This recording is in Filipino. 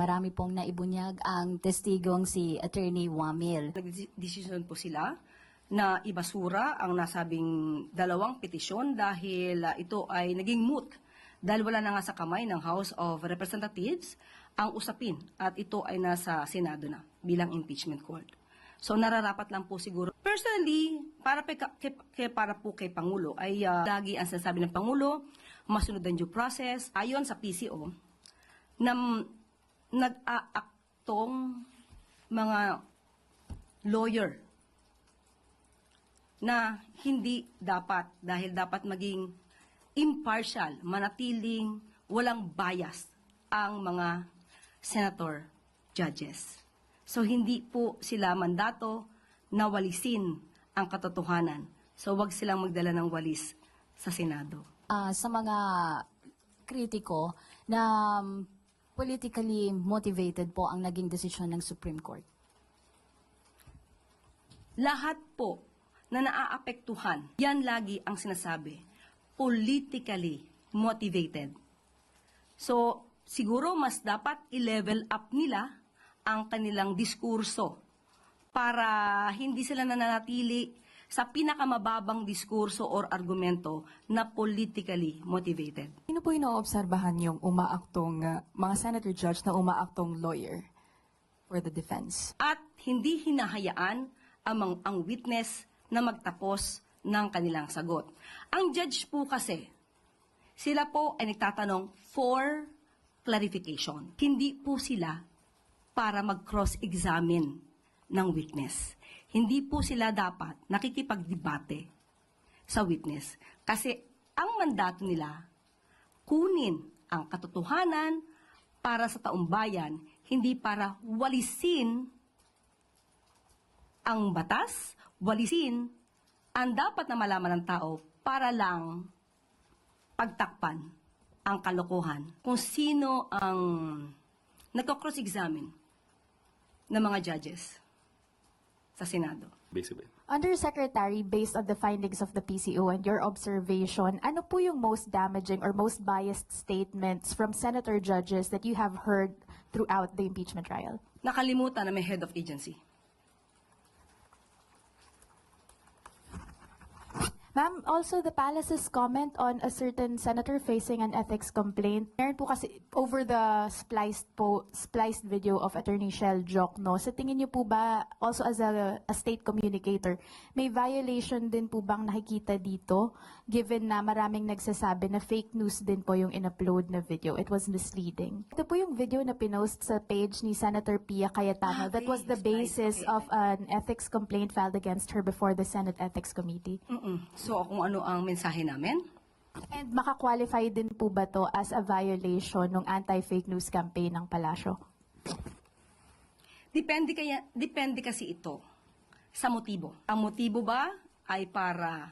Marami pong naibunyag ang testigong si Attorney Wamil. Nagdesisyon po sila na ibasura ang nasabing dalawang petisyon dahil ito ay naging moot dahil wala na nga sa kamay ng House of Representatives ang usapin at ito ay nasa Senado na bilang impeachment court. So nararapat lang po siguro. Personally, para po kay Pangulo ay lagi ang sinasabi ng Pangulo, masunod ang due process. Ayon sa PCO, na nag-aaktong mga lawyer na hindi dapat dahil dapat maging impartial, manatiling walang bias ang mga senator judges. So hindi po sila mandato na walisin ang katotohanan. So wag silang magdala ng walis sa Senado. Sa mga kritiko na politically motivated po ang naging desisyon ng Supreme Court. Lahat po na naaapektuhan, yan lagi ang sinasabi, politically motivated. So, siguro mas dapat i-level up nila ang kanilang diskurso para hindi sila nananatili sa pinakamababang diskurso or argumento na politically motivated. Sino po inoobserbahan yung umaaktong mga senator judge na umaaktong lawyer for the defense? At hindi hinahayaan ang witness na magtapos ng kanilang sagot. Ang judge po kasi, sila po ay nagtatanong for clarification. Hindi po sila para mag-cross-examine ng witness. Hindi po sila dapat nakikipagdebate sa witness. Kasi ang mandato nila, kunin ang katotohanan para sa taumbayan, hindi para walisin ang batas, walisin ang dapat na malaman ng tao para lang pagtakpan ang kalokohan. Kung sino ang nagko-cross-examine ng mga judges sa Senado. Basically. Undersecretary, based on the findings of the PCO and your observation, ano po yung most damaging or most biased statements from senator judges that you have heard throughout the impeachment trial? Nakalimutan na may head of agency. Ma'am, also the palace's comment on a certain senator facing an ethics complaint. Meron po kasi over the spliced video of Attorney Shell Jokno. Sa tingin niyo po ba, also as a state communicator, may violation din po bang nakikita dito? Given na maraming nagsasabi na fake news din po yung in-upload na video. It was misleading. Ito po yung video na pinost sa page ni Senator Pia Cayetano. That was the basis of an ethics complaint filed against her before the Senate Ethics Committee. So kung ano ang mensahe namin? And makakwalify din po ba to as a violation ng anti-fake news campaign ng Palasyo? Depende kasi ito sa motibo. Ang motibo ba ay para